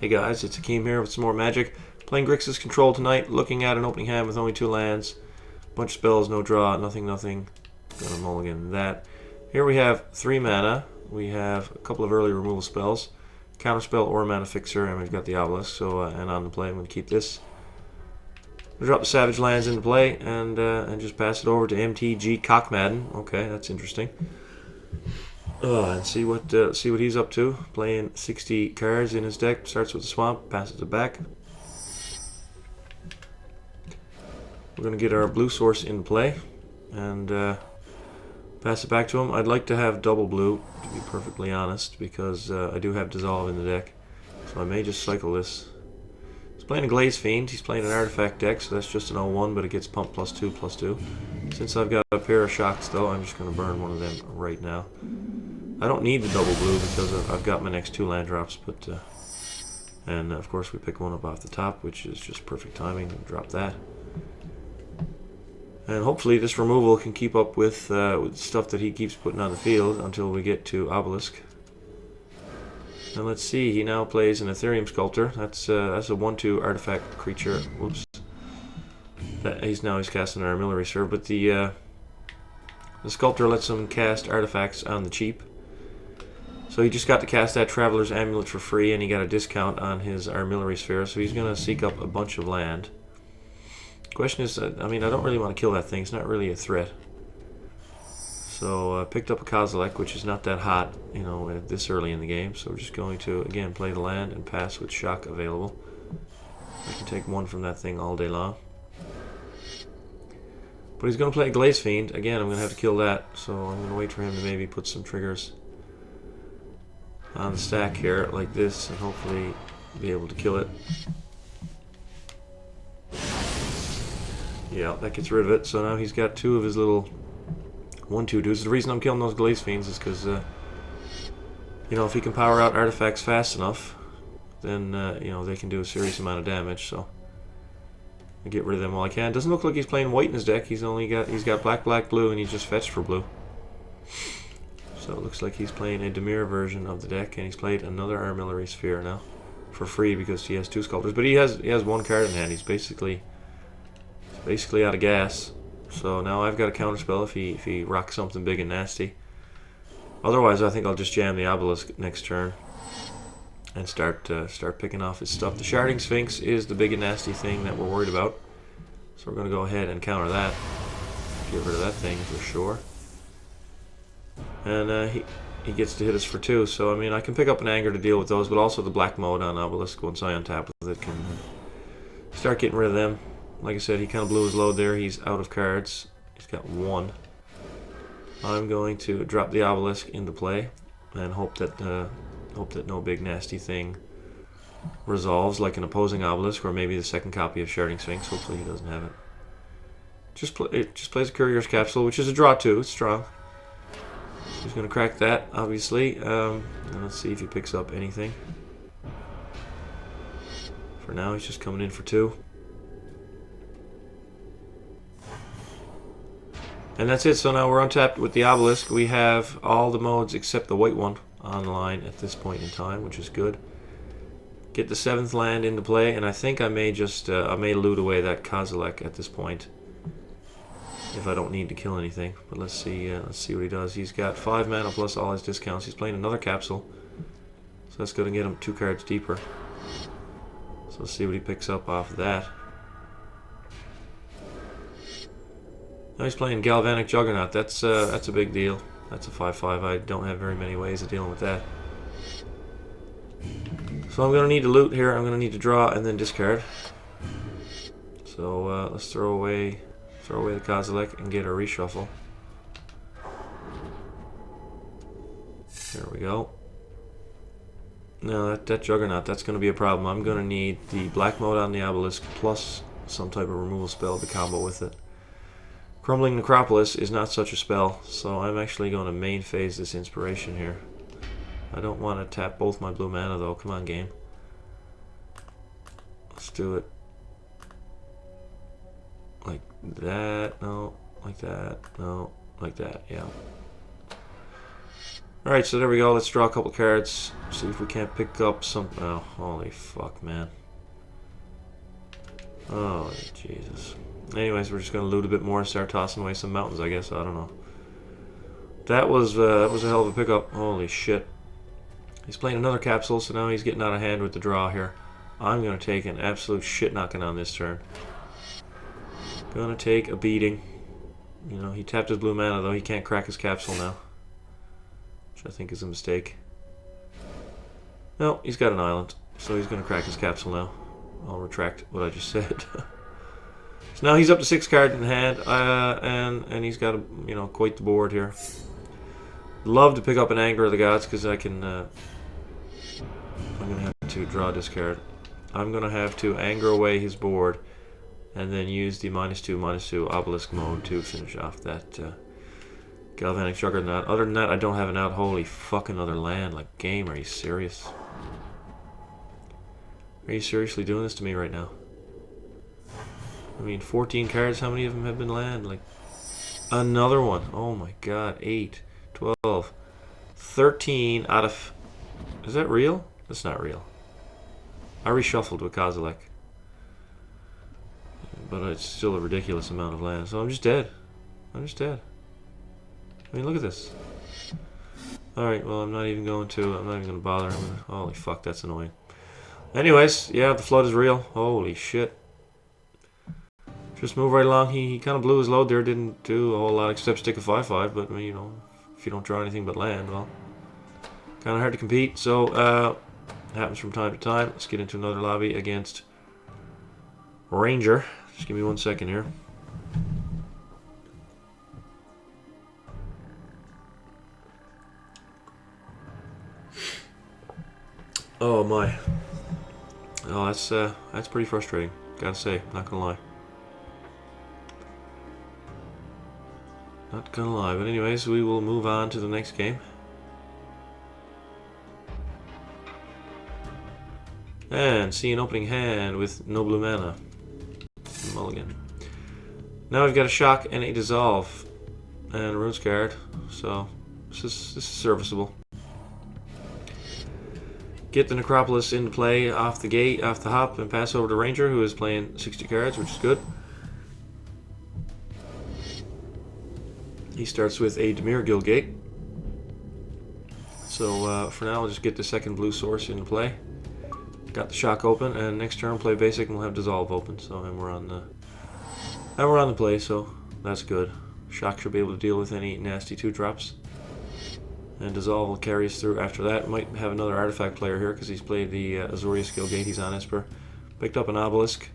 Hey guys, it's Hakeem here with some more Magic. Playing Grixis Control tonight, looking at an opening hand with only 2 lands. Bunch of spells, no draw, nothing. Gonna mulligan that. Here we have 3 mana. We have a couple of early removal spells. Counterspell or Mana Fixer, and we've got the Obelisk, so and on the play I'm going to keep this. We'll drop the Savage Lands into play and just pass it over to MTG Cockmadden. Okay, that's interesting. And see what he's up to. Playing 60 cards in his deck. Starts with the Swamp, passes it back. We're going to get our blue source in play and pass it back to him. I'd like to have double blue, to be perfectly honest, because I do have Dissolve in the deck. So I may just cycle this. He's playing a Glaze Fiend. He's playing an artifact deck, so that's just an 0-1, but it gets pumped +2/+2. Since I've got a pair of Shocks, though, I'm just going to burn one of them right now. I don't need the double blue because I've got my next 2 land drops, but and of course we pick one up off the top, which is just perfect timing to drop that. And hopefully this removal can keep up with stuff that he keeps putting on the field until we get to Obelisk. And let's see, he now plays an Ethereum Sculptor. That's a 1/2 artifact creature. Whoops. He's casting an Armillary Serve, but the Sculptor lets him cast artifacts on the cheap. So he just got to cast that Traveler's Amulet for free, and he got a discount on his Armillary Sphere, so he's going to seek up a bunch of land. Question is, I mean, I don't really want to kill that thing. It's not really a threat. So I picked up a Kozilek, which is not that hot, you know, this early in the game. So we're just going to, again, play the land and pass with Shock available. I can take 1 from that thing all day long. But he's going to play a Glaze Fiend. Again, I'm going to have to kill that, so I'm going to wait for him to maybe put some triggers on the stack here like this and hopefully be able to kill it. Yeah, that gets rid of it. So now he's got 2 of his little 1/2 dudes. The reason I'm killing those Glaze Fiends is because you know, if he can power out artifacts fast enough, then you know, they can do a serious amount of damage. So I get rid of them while I can. Doesn't look like he's playing white in his deck. He's got black, blue, and he just fetched for blue. So it looks like he's playing a Dimir version of the deck, and he's played another Armillary Sphere now for free because he has 2 Sculptors. But he has 1 card in hand. He's basically out of gas. So now I've got a counterspell if he rocks something big and nasty. Otherwise, I think I'll just jam the Obelisk next turn and start picking off his stuff. The Sharding Sphinx is the big and nasty thing that we're worried about. So we're going to go ahead and counter that. Get rid of that thing for sure. And he gets to hit us for 2, so I mean I can pick up an Anger to deal with those, but also the black mode on Obelisk once I untap with it can start getting rid of them. Like I said, he kind of blew his load there. He's out of cards. He's got 1. I'm going to drop the Obelisk into play and hope that no big nasty thing resolves like an opposing Obelisk or maybe the second copy of Sharding Sphinx. Hopefully he doesn't have it. It just plays a Courier's Capsule, which is a draw 2. It's strong. He's going to crack that, obviously. And let's see if he picks up anything. For now, he's just coming in for 2. And that's it. So now we're untapped with the Obelisk. We have all the modes except the white one online at this point in time, which is good. Get the 7th land into play, and I think I may just I may loot away that Kozilek at this point if I don't need to kill anything. But let's see what he does. He's got 5 mana plus all his discounts. He's playing another capsule, so that's going to get him 2 cards deeper. So let's see what he picks up off of that. Now he's playing Galvanic Juggernaut. That's a big deal. That's a 5/5. I don't have very many ways of dealing with that. So I'm going to need to loot here. I'm going to need to draw and then discard. So let's throw away the Kozilek and get a reshuffle. There we go. Now that Juggernaut, that's going to be a problem. I'm going to need the black mode on the Obelisk plus some type of removal spell to combo with it. Crumbling Necropolis is not such a spell, so I'm actually going to main phase this Inspiration here. I don't want to tap both my blue mana though. Come on, game. Let's do it. Like that, no. Like that, no. Like that, yeah. Alright, so there we go. Let's draw a couple cards. See if we can't pick up some... Oh, holy fuck, man. Oh, Jesus. Anyways, we're just going to loot a bit more and start tossing away some mountains, I guess. I don't know. That was a hell of a pickup. Holy shit. He's playing another capsule, so now he's getting out of hand with the draw here. I'm going to take an absolute shit knocking on this turn. Gonna take a beating. You know, he tapped his blue mana, though. He can't crack his capsule now. Which I think is a mistake. No, he's got an island, so he's gonna crack his capsule now. I'll retract what I just said. So now he's up to 6 cards in hand, and he's got to, you know, quite the board here. Love to pick up an Anger of the Gods because I can. I'm gonna have to draw this card. I'm gonna have to anger away his board, and then use the -2/-2 obelisk mode to finish off that Galvanic Juggernaut. Other than that, I don't have an out. Holy fuck, another land. Like, game, are you serious? Are you seriously doing this to me right now? I mean, 14 cards, how many of them have been land? Like, another one. Oh my god, 8, 12, 13 out of... Is that real? That's not real. I reshuffled with Kozilek. But it's still a ridiculous amount of land, so I'm just dead. I'm just dead. I mean, look at this. Alright, well, I'm not even going to bother. Holy fuck, that's annoying. Anyways, yeah, the flood is real. Holy shit. Just move right along. He kind of blew his load there. Didn't do a whole lot except stick a 5/5. But, you know, if you don't draw anything but land, well, kind of hard to compete. So, happens from time to time. Let's get into another lobby against Ranger. Just give me 1 second here. Oh my. Oh, that's pretty frustrating. Gotta say, not gonna lie. Not gonna lie, but anyways, we will move on to the next game. And see an opening hand with no blue mana. Mulligan. Now we've got a shock and a dissolve and a runes card, so this is serviceable. Get the Necropolis into play off the gate, off the hop, and pass over to Ranger, who is playing 60 cards, which is good. He starts with a Dimir Guildgate. So for now, I'll just get the second blue source into play. Got the shock open, and next turn play basic, and we'll have dissolve open. So and we're on the play, so that's good. Shock should be able to deal with any nasty 2-drops. And dissolve will carry us through after that. Might have another artifact player here because he's played the Azorius Guildgate. He's on Esper. Picked up an obelisk.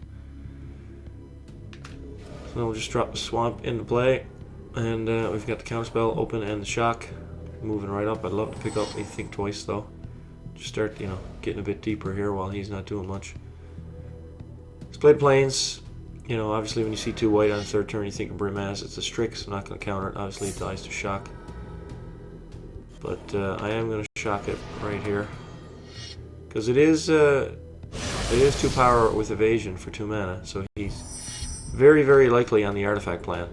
So we'll just drop the swamp into play. And we've got the counterspell open and the shock moving right up. I'd love to pick up a Think Twice though. Just start, you know, getting a bit deeper here while he's not doing much. He's played Plains. You know, obviously when you see 2 white on the 3rd turn, you think of Brimaz. It's a Strix. I'm not going to counter it. Obviously it dies to shock. But I am going to shock it right here. Because it is 2 power with evasion for 2 mana. So he's very, very likely on the artifact plan.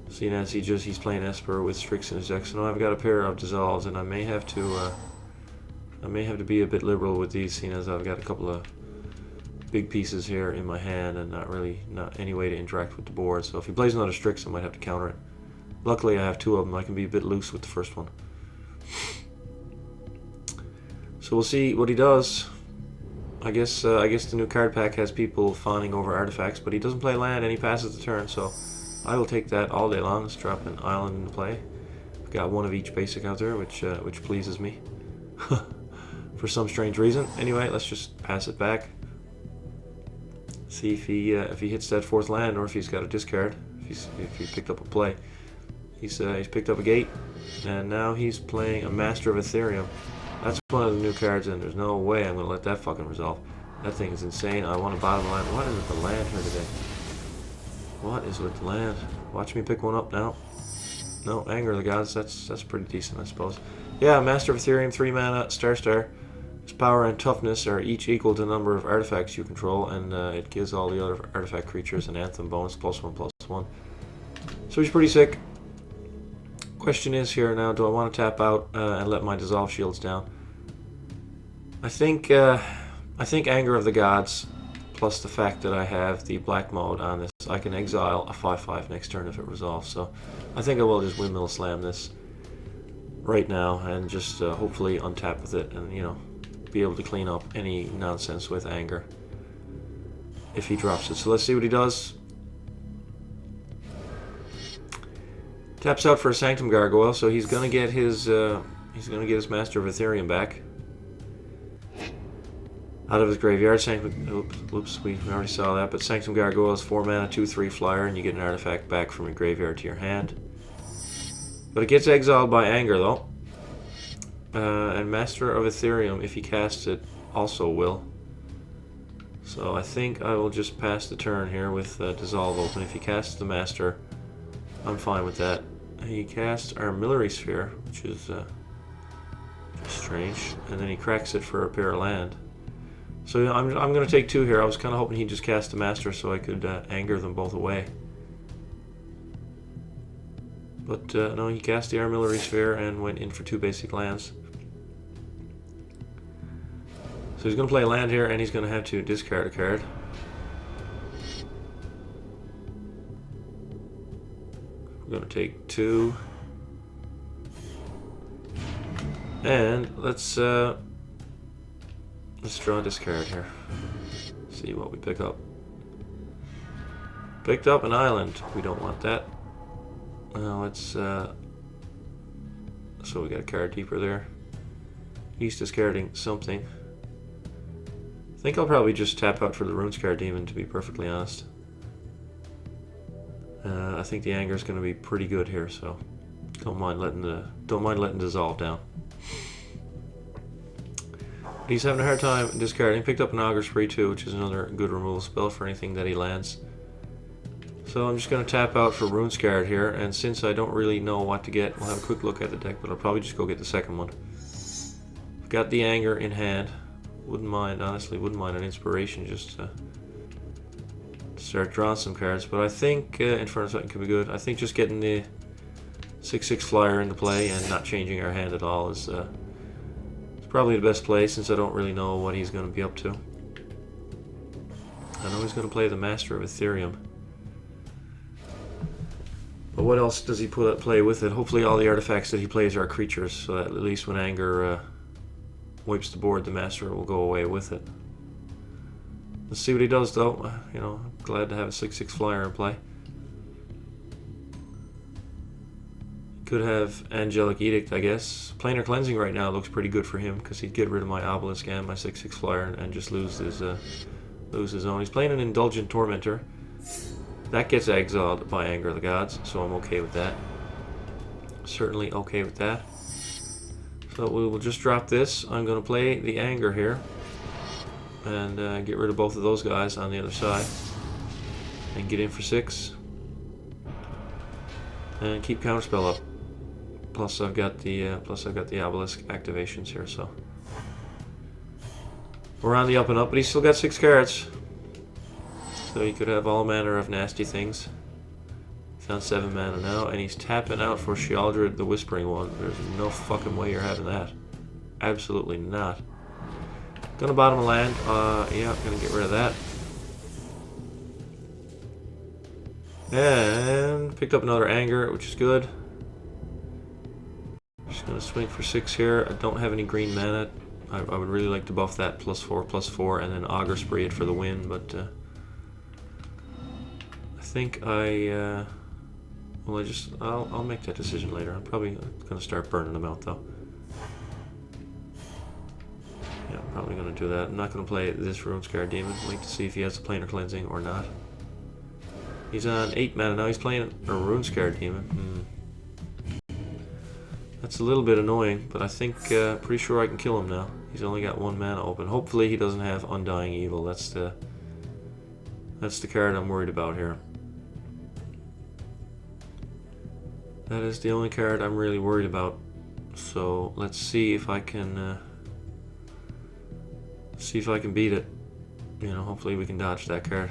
Seeing as he's playing Esper with Strix in his deck. So now I've got a pair of dissolves, and I may have to be a bit liberal with these, seeing as I've got a couple of big pieces here in my hand and not any way to interact with the board. So if he plays another Strix, I might have to counter it. Luckily I have 2 of them. I can be a bit loose with the first one. So we'll see what he does. I guess the new card pack has people fawning over artifacts, but he doesn't play land and he passes the turn, so I will take that all day long. Let's drop an island into play. I've got 1 of each basic out there, which pleases me. For some strange reason. Anyway, let's just pass it back. See if he hits that 4th land, or if he's got a discard. If he picked up a play. He's picked up a gate, and now he's playing a Master of Ethereum. That's one of the new cards, and there's no way I'm going to let that fucking resolve. That thing is insane. I want a bottom line. What is with the land here today? What is with the land? Watch me pick one up now. No, Anger of the Gods. That's pretty decent, I suppose. Yeah, Master of Ethereum, 3 mana, star. Its power and toughness are each equal to the number of artifacts you control, and it gives all the other artifact creatures an Anthem bonus, +1/+1. So he's pretty sick. Question is here now, do I want to tap out and let my dissolve shields down? I think Anger of the Gods, plus the fact that I have the black mode on this, I can exile a 5/5 next turn if it resolves. So I think I will just windmill slam this right now and just hopefully untap with it and, you know, be able to clean up any nonsense with Anger if he drops it. So let's see what he does. Taps out for a Sanctum Gargoyle, so he's gonna get his Master of Ethereum back out of his graveyard. Oops, we already saw that. But Sanctum Gargoyle is 4 mana, 2/3 flyer, and you get an artifact back from your graveyard to your hand. But it gets exiled by Anger though, and Master of Ethereum, if he casts it, also will. So I think I will just pass the turn here with Dissolve open. If he casts the Master, I'm fine with that. He casts Armillary Sphere, which is strange, and then he cracks it for a pair of land. So I'm going to take 2 here. I was kind of hoping he'd just cast the Master so I could anger them both away. But no, he cast the Armillary Sphere and went in for 2 basic lands. So he's going to play a land here, and he's going to have to discard a card. We're going to take 2. And let's draw this card here. See what we pick up. Picked up an island. We don't want that. Let's so we got a card deeper there. He's discarding something. I think I'll probably just tap out for the Runescar Demon, to be perfectly honest. I think the anger is going to be pretty good here, so don't mind letting dissolve down. But he's having a hard time discarding. Picked up an Augur Spree too, which is another good removal spell for anything that he lands. So I'm just going to tap out for Runescarred here, and since I don't really know what to get, we'll have a quick look at the deck, but I'll probably just go get the second one. I've got the anger in hand. Wouldn't mind, honestly, wouldn't mind an inspiration just to start drawing some cards, but I think Inferno Titan could be good. I think just getting the 6/6 flyer into play and not changing our hand at all is probably the best play, since I don't really know what he's going to be up to. I know he's going to play the Master of Ethereum. But what else does he play with it? Hopefully all the artifacts that he plays are creatures, so that at least when anger wipes the board, the Master will go away with it. Let's see what he does, though. You know, I'm glad to have a 6/6 flyer in play. Could have Angelic Edict, I guess. Planar Cleansing right now looks pretty good for him, because he'd get rid of my Obelisk and my 6/6 flyer and just lose his own. He's playing an Indulgent Tormentor. That gets exiled by Anger of the Gods, so I'm okay with that. Certainly okay with that. So we will just drop this. I'm going to play the Anger here and get rid of both of those guys on the other side and get in for 6 and keep Counterspell up. Plus I've got the Obelisk activations here, so we're on the up and up. But he's still got 6 cards. So he could have all manner of nasty things. He's on 7 mana now, and he's tapping out for Sheoldred, the Whispering One. There's no fucking way you're having that. Absolutely not. Gonna bottom a land. Yeah, gonna get rid of that. And picked up another Anger, which is good. Just gonna swing for 6 here. I don't have any green mana. I would really like to buff that +4/+4, and then Augur Spree it for the win, but I think I'll make that decision later. I'm probably gonna start burning them out though. Yeah, I'm probably gonna do that. I'm not gonna play this Runescar Demon. Wait to see if he has a Planar Cleansing or not. He's on 8 mana now. He's playing a Runescar Demon. That's a little bit annoying, but I think pretty sure I can kill him now. He's only got 1 mana open. Hopefully he doesn't have Undying Evil. That's the card I'm worried about here. That is the only card I'm really worried about. So let's see if I can beat it. You know, hopefully we can dodge that card.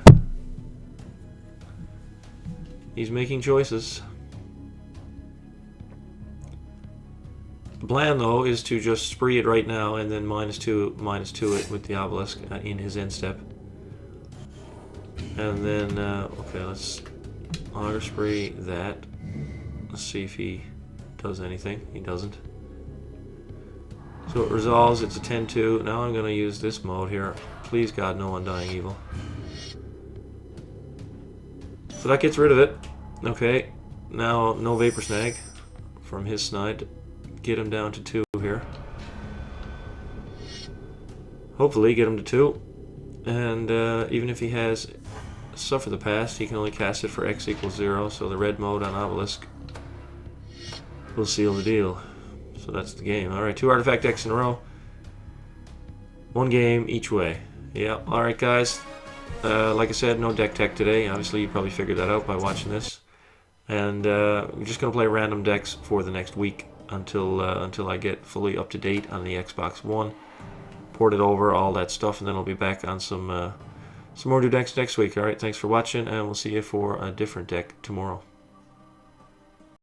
He's making choices. The plan, though, is to just spree it right now and then -2 it with the obelisk in his end step. And then, okay, let's auger spree that. Let's see if he does anything. He doesn't. So it resolves, it's a 10-2. Now I'm going to use this mode here. Please God, no Undying Evil. So that gets rid of it. Okay, now no Vapor Snag from his snide. Get him down to 2 here. Hopefully get him to 2. And even if he has Suffer the Past, he can only cast it for X equals 0, so the red mode on Obelisk will seal the deal. So that's the game. Alright, 2 artifact decks in a row. 1 game each way. Yeah, alright guys. Like I said, no deck tech today. Obviously you probably figured that out by watching this. And we're just going to play random decks for the next week until I get fully up to date on the Xbox One. Port it over, all that stuff, and then I'll be back on some more new decks next week. Alright, thanks for watching, and we'll see you for a different deck tomorrow.